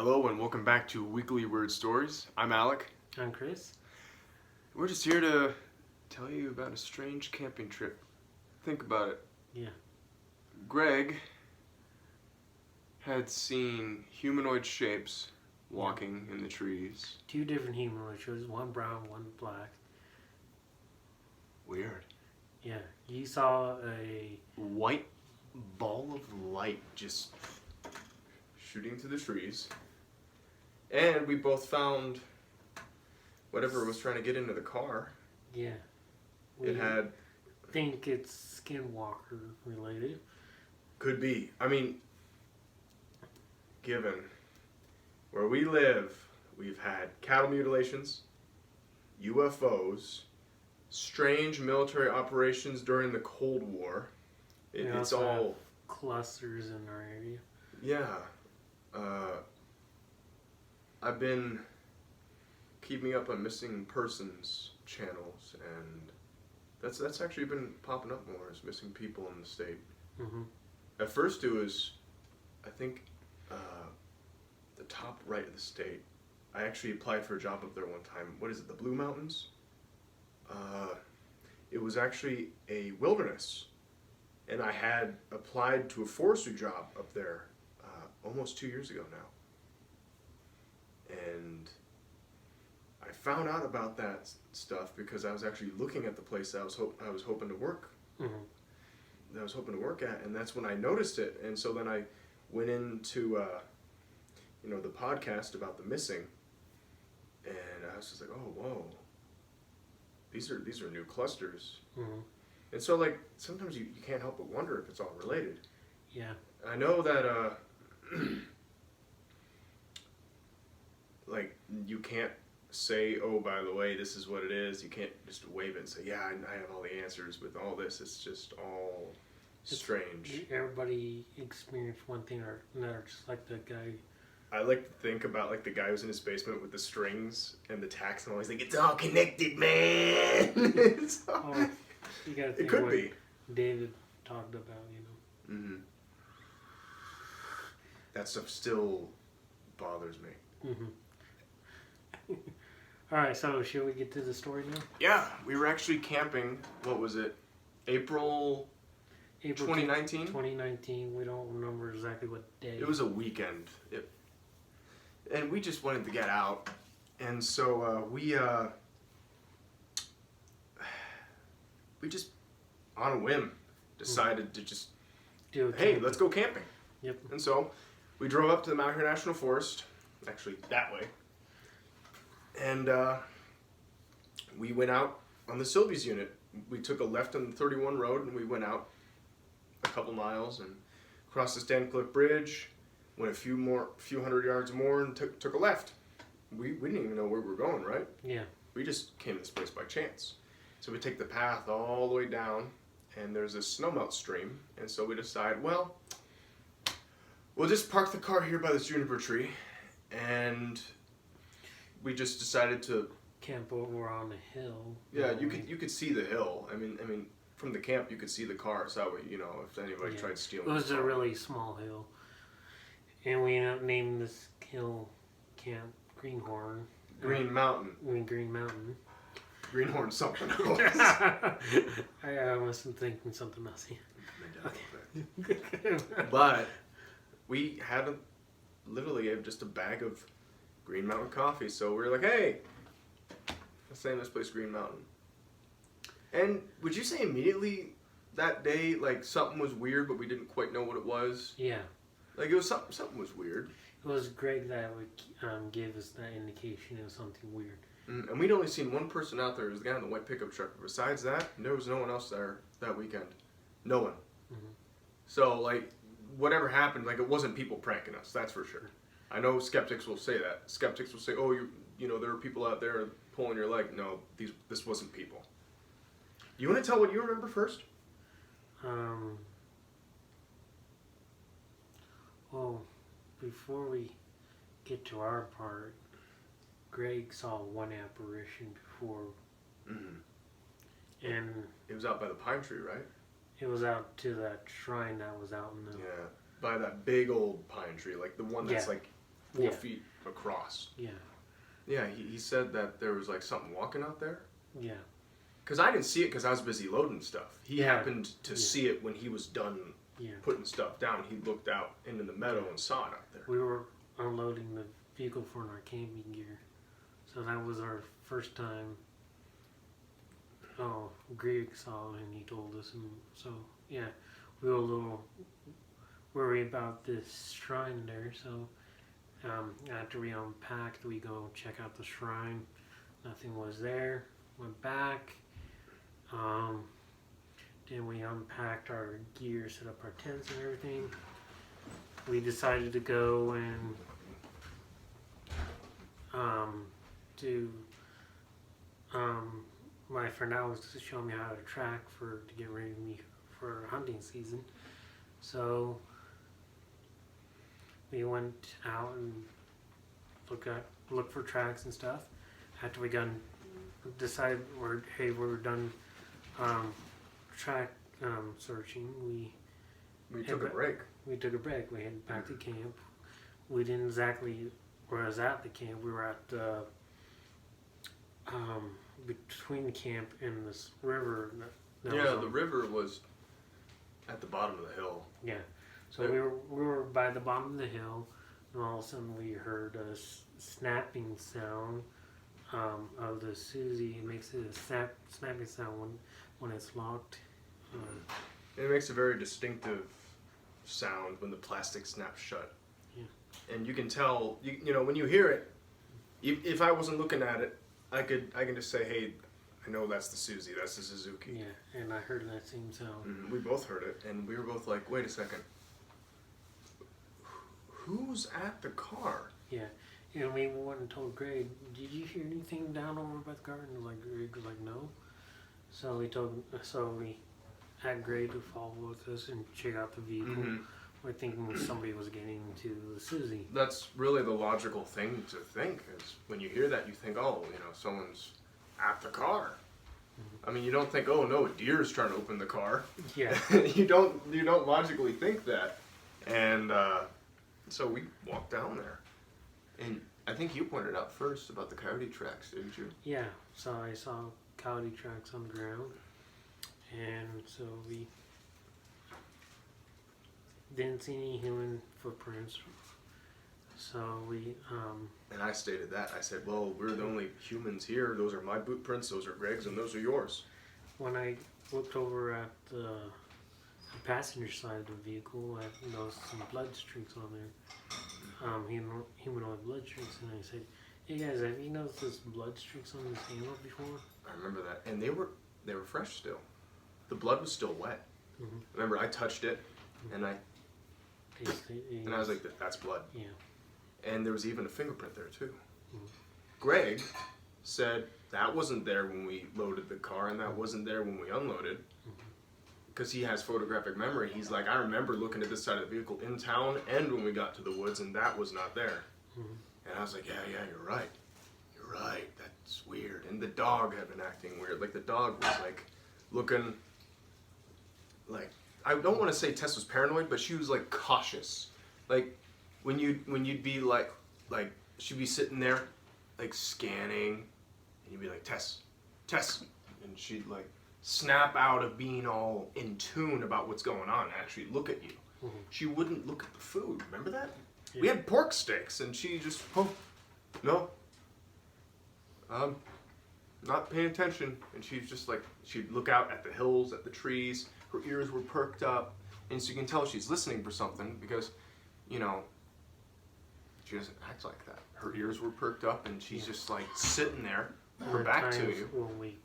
Hello and welcome back to Weekly Weird Stories. I'm Alec. I'm Chris. We're just here to tell you about a strange camping trip. Think about it. Yeah. Greg had seen humanoid shapes walking in the trees. Two different humanoid shows, one brown, one black. Weird. Yeah. You saw a White ball of light just shooting through the trees. And we both found whatever was trying to get into the car. Yeah. It had... think it's skinwalker related. Could be. I mean, given where we live, we've had cattle mutilations, UFOs, strange military operations during the Cold War. It's all clusters in our area. Yeah. I've been keeping up on missing persons channels, and that's actually been popping up more as missing people in the state. Mm-hmm. At first it was, I think, the top right of the state. I actually applied for a job up there one time. What is it, the Blue Mountains? It was actually a wilderness, and I had applied to a forestry job up there almost 2 years ago now. And I found out about that stuff because I was actually looking at the place that I was hoping to work. Mm-hmm. That I was hoping to work at, and that's when I noticed it. And so then I went into the podcast about the missing, and I was just like, oh, whoa, these are new clusters. Mm-hmm. And so, like, sometimes you can't help but wonder if it's all related. Yeah. I know that like, you can't say, oh, by the way, this is what it is. You can't just wave it and say, yeah, I have all the answers with all this. It's just all strange. Everybody experienced one thing or another, just like the guy. I like to think about, like, the guy who's in his basement with the strings and the tacks and all. He's like, it's all connected, man. Oh, you gotta think it could what be. David talked about, Mm-hmm. That stuff still bothers me. Mm-hmm. All right, so should we get to the story now? Yeah, we were actually camping. What was it? April 2019? 2019. We don't remember exactly what day. It was a weekend. And we just wanted to get out. And so we just, on a whim, decided to just, hey, let's go camping. Yep. And so we drove up to the Malheur National Forest, actually that way. And we went out on the Sylvies unit. We took a left on the 31 road and we went out a couple miles and crossed the Stancliffe Bridge, went a few hundred yards more and took a left. We didn't even know where we were going, right? Yeah. We just came to this place by chance. So we take the path all the way down, and there's a snowmelt stream, and so we decide, well, we'll just park the car here by this juniper tree, and we just decided to camp over on the hill. Yeah, you could see the hill. I mean, from the camp you could see the cars. That way, if anybody tried stealing. It was a really small hill, and we ended up naming this hill Camp Greenhorn. Green Mountain. Green Mountain. Greenhorn something else. I must have thinking something else here. Okay. But we had literally just a bag of Green Mountain coffee, so we were like, hey, let's name this place Green Mountain. And would you say immediately that day, like, something was weird, but we didn't quite know what it was? Yeah. Like, it was something was weird. It was Greg that would give us that indication of something weird. And we'd only seen one person out there. It was the guy in the white pickup truck. Besides that, there was no one else there that weekend. No one. Mm-hmm. So, like, whatever happened, like, it wasn't people pranking us, that's for sure. I know skeptics will say that. Skeptics will say, oh, there are people out there pulling your leg. No, this wasn't people. You want to tell what you remember first? Well, before we get to our part, Greg saw one apparition before. Mm-hmm. And it was out by the pine tree, right? It was out to that shrine that was out in the... Yeah, by that big old pine tree, like the one that's like 4 feet across. Yeah. Yeah, he said that there was like something walking out there. Yeah. Because I didn't see it because I was busy loading stuff. He happened to see it when he was done putting stuff down. He looked out into the meadow and saw it out there. We were unloading the vehicle for our camping gear. So that was our first time. Oh, Greg saw it and he told us. And so, yeah, we were a little worried about this shrine there. So after we unpacked, we go check out the shrine. Nothing was there. Went back. Then we unpacked our gear, set up our tents and everything. We decided to go and my friend Alex was showing me how to track to get ready for hunting season. So we went out and looked for tracks and stuff. After we decided we're done track searching, we took a break. We took a break. We headed back to camp. We didn't exactly where I was at the camp. We were at between the camp and this river. The river was at the bottom of the hill. Yeah, so we were by the bottom of the hill, and all of a sudden we heard a snapping sound of the Susie. It makes a snapping sound when it's locked. It makes a very distinctive sound when the plastic snaps shut. Yeah. And you can tell, you know, when you hear it, if I wasn't looking at it, I can just say, hey, I know that's the Susie, that's the Suzuki. Yeah, and I heard that same sound. We both heard it, and we were both like, wait a second. Who's at the car? Yeah, and we went and told Greg, did you hear anything down over by the car? And Greg was like, no. So we had Greg to follow with us and check out the vehicle. Mm-hmm. We're thinking somebody was getting into the Susie. That's really the logical thing to think, is when you hear that, you think, oh, you know, someone's at the car. Mm-hmm. I mean, you don't think, oh no, a deer's trying to open the car. Yeah. you don't logically think that. And so we walked down there. And I think you pointed out first about the coyote tracks, didn't you? Yeah, so I saw coyote tracks on the ground. And so we didn't see any human footprints. So we and I stated that. I said, well, we're the only humans here. Those are my boot prints, those are Greg's, and those are yours. When I looked over at the passenger side of the vehicle, I noticed some blood streaks on there. Humanoid blood streaks, and I said, hey guys, have you noticed this blood streaks on this handle before? I remember that. And they were fresh still. The blood was still wet. Mm-hmm. Remember, I touched it, and I was like, that's blood. Yeah. And there was even a fingerprint there too. Mm-hmm. Greg said that wasn't there when we loaded the car, and that wasn't there when we unloaded. Because he has photographic memory. He's like, I remember looking at this side of the vehicle in town and when we got to the woods, and that was not there. Mm-hmm. And I was like, yeah, you're right. You're right. That's weird. And the dog had been acting weird. Like, the dog was like looking like, I don't want to say Tess was paranoid, but she was like cautious. Like when you'd be like she'd be sitting there like scanning, and you'd be like, Tess, and she'd like snap out of being all in tune about what's going on and actually look at you. Mm-hmm. She wouldn't look at the food. Remember that? Yeah. We had pork sticks, and she just, no, not paying attention. And she's just like, she'd look out at the hills, at the trees. Her ears were perked up, and so you can tell she's listening for something because, you know, she doesn't act like that. Her ears were perked up, and she's just like sitting there, her back to you. When we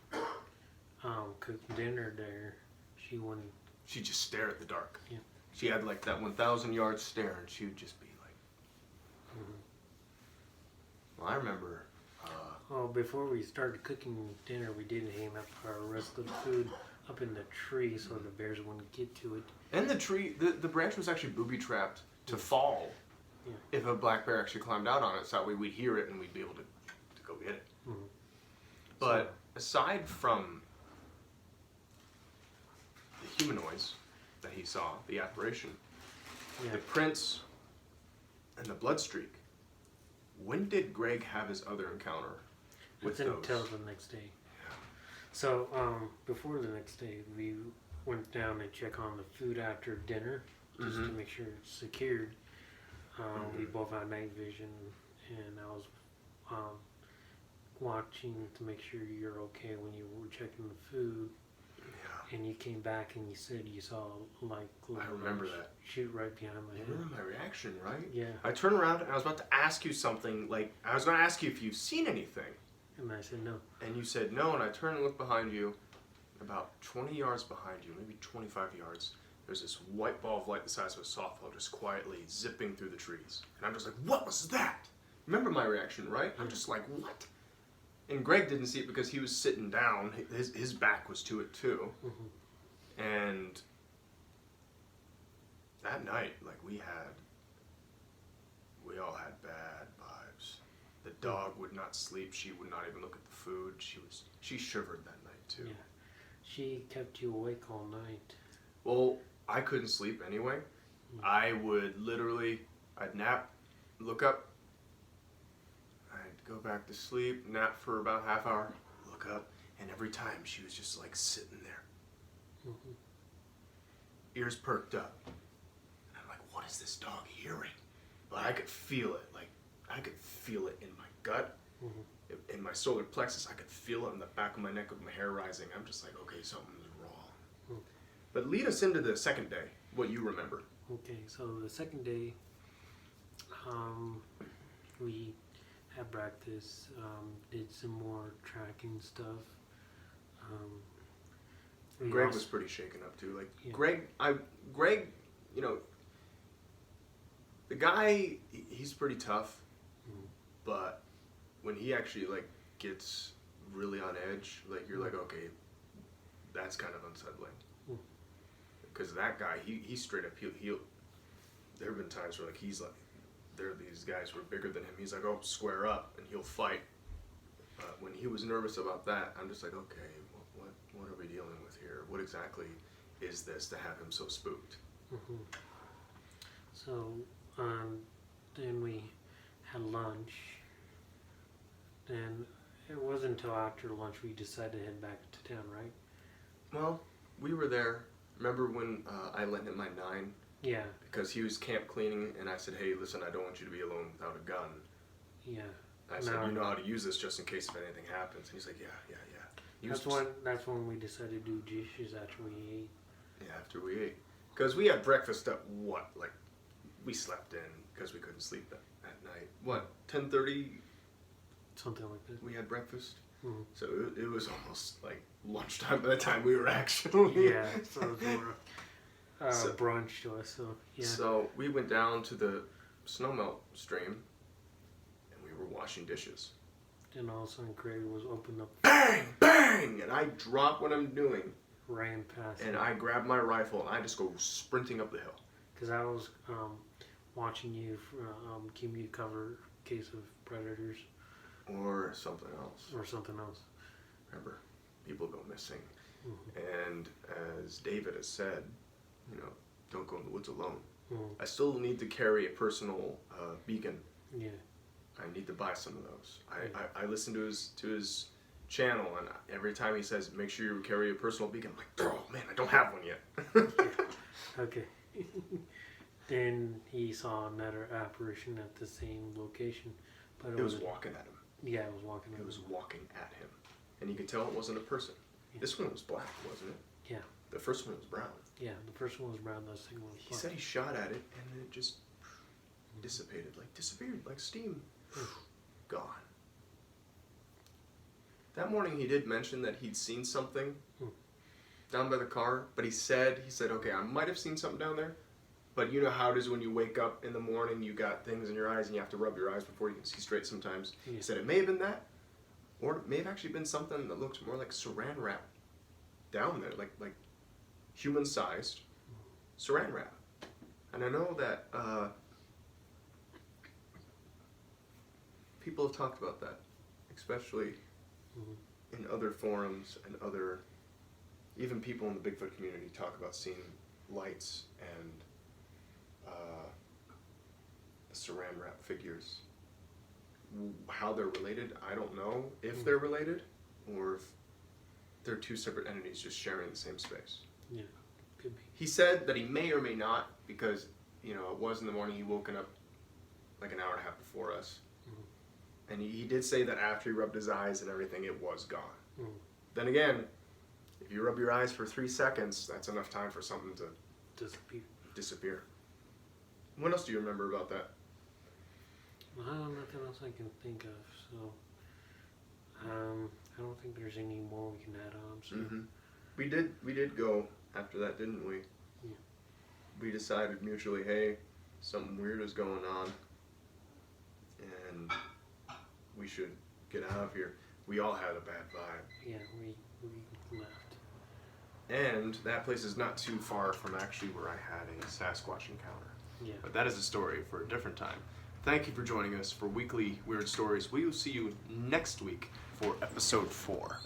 cooked dinner there, she wouldn't. She'd just stare at the dark. Yeah. She had like that 1,000-yard stare, and she would just be like. Mm-hmm. Well, I remember. Before we started cooking dinner, we did hang up our rest of the food up in the tree so the bears wouldn't get to it. And the tree, the branch was actually booby-trapped to fall if a black bear actually climbed out on it, so that way we'd hear it and we'd be able to go get it. Mm-hmm. But aside from the humanoids that he saw, the apparition, the prints and the blood streak, When did Greg have his other encounter with It's those? until the next day. So, before the next day, we went down and check on the food after dinner, just to make sure it's secured. We both had night vision, and I was watching to make sure you're okay when you were checking the food. Yeah. And you came back and you said you saw like I remember that. shoot right behind my head. You remember my reaction, right? Yeah. I turned around and I was about to ask you something. Like, I was going to ask you if you've seen anything. And I said no. And you said no, and I turned and looked behind you. About 20 yards behind you, maybe 25 yards, there's this white ball of light the size of a softball just quietly zipping through the trees. And I'm just like, what was that? Remember my reaction, right? I'm just like, what? And Greg didn't see it because he was sitting down. His back was to it too. And that night, like we all had bad vibes. The dog would not sleep. She would not even look at the food. She shivered that night too. Yeah. She kept you awake all night. Well, I couldn't sleep anyway. I would literally, I'd nap, look up, I'd go back to sleep, nap for about half hour, look up, and every time she was just like sitting there. Ears perked up. And I'm like, what is this dog hearing? But I could feel it, like, I could feel it in my gut, in my solar plexus. I could feel it in the back of my neck with my hair rising. I'm just like, okay, something's wrong. But lead us into the second day, what you remember. Okay, so the second day, we had breakfast, did some more tracking stuff. Greg was pretty shaken up too. Like Yeah. Greg, you know, the guy, he's pretty tough, but when he actually like gets really on edge, like you're like, okay, that's kind of unsettling. Because that guy, he straight up, he'll. There have been times where like he's like, there are these guys who are bigger than him. He's like, oh, square up, and he'll fight. When he was nervous about that, I'm just like, okay, what are we dealing with here? What exactly is this to have him so spooked? So then we had lunch. Then it wasn't until after lunch we decided to head back to town, right? Well, we were there. Remember when I lent him my 9? Yeah. Because he was camp cleaning, and I said, hey, listen, I don't want you to be alone without a gun. Yeah. I said, you know how to use this just in case if anything happens. And he's like, yeah. That's when we decided to do dishes after we ate. Yeah, after we ate. Because we had breakfast at what? Like, we slept in because we couldn't sleep at night. What, 10:30? Something like that. We had breakfast. Mm-hmm. So it was almost like lunchtime by the time we were actually. Yeah, so it was more brunch to us. So yeah. So we went down to the snowmelt stream, and we were washing dishes. And all of a sudden, Craig was opened up. Bang, bang, and I drop what I'm doing. Ran past. And I grab my rifle and I just go sprinting up the hill. Because I was watching you keep you covered in case of predators. Or something else. Remember, people go missing. And as David has said, you know, don't go in the woods alone. I still need to carry a personal beacon. Yeah. I need to buy some of those. I listen to his channel, and every time he says, make sure you carry a personal beacon, I'm like, oh man, I don't have one yet. Okay. Then he saw another apparition at the same location. But it was walking at him. Yeah, it was walking at him. It was walking at him. And you could tell it wasn't a person. Yeah. This one was black, wasn't it? Yeah. The first one was brown. Yeah, the first one was brown, the second one was black. He said he shot at it, and then it just disappeared, like steam. Gone. That morning he did mention that he'd seen something down by the car, but he said, okay, I might have seen something down there, but you know how it is when you wake up in the morning, you got things in your eyes and you have to rub your eyes before you can see straight sometimes. Yeah. He said it may have been that, or it may have actually been something that looks more like saran wrap down there, like human-sized saran wrap. And I know that people have talked about that, especially in other forums and even people in the Bigfoot community talk about seeing lights and the saran wrap figures. How they're related, I don't know if they're related or if they're two separate entities just sharing the same space. Yeah, could be. He said that he may or may not because, it was in the morning, he woken up like an hour and a half before us. And he did say that after he rubbed his eyes and everything, it was gone. Then again, if you rub your eyes for 3 seconds, that's enough time for something to disappear. What else do you remember about that? Nothing else I can think of. So, I don't think there's any more we can add on. So. We did go after that, didn't we? Yeah. We decided mutually, hey, something weird is going on, and we should get out of here. We all had a bad vibe. Yeah, we left. And that place is not too far from actually where I had a Sasquatch encounter. Yeah. But that is a story for a different time. Thank you for joining us for Weekly Weird Stories. We will see you next week for episode 4.